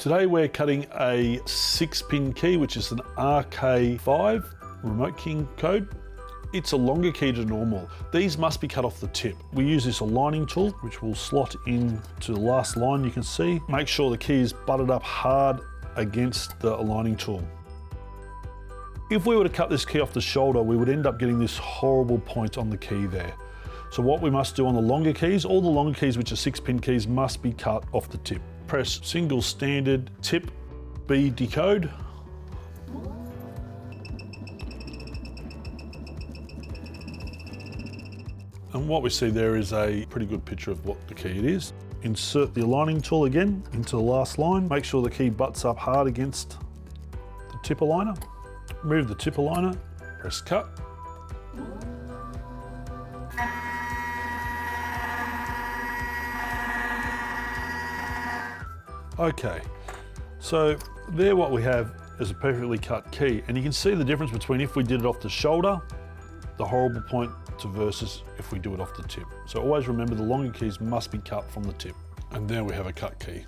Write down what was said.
Today we're cutting a 6-pin key, which is an RK5 remote key code. It's a longer key to normal. These must be cut off the tip. We use this aligning tool, which will slot into the last line you can see. Make sure the key is butted up hard against the aligning tool. If we were to cut this key off the shoulder, we would end up getting this horrible point on the key there. So what we must do on the longer keys, all the longer keys which are 6-pin keys must be cut off the tip. Press single standard tip B decode. And what we see there is a pretty good picture of what the key it is. Insert the aligning tool again into the last line. Make sure the key butts up hard against the tip aligner. Remove the tip aligner, press cut. Okay, so there what we have is a perfectly cut key, and you can see the difference between if we did it off the shoulder, the horrible point, to versus if we do it off the tip. So always remember the longer keys must be cut from the tip. And there we have a cut key.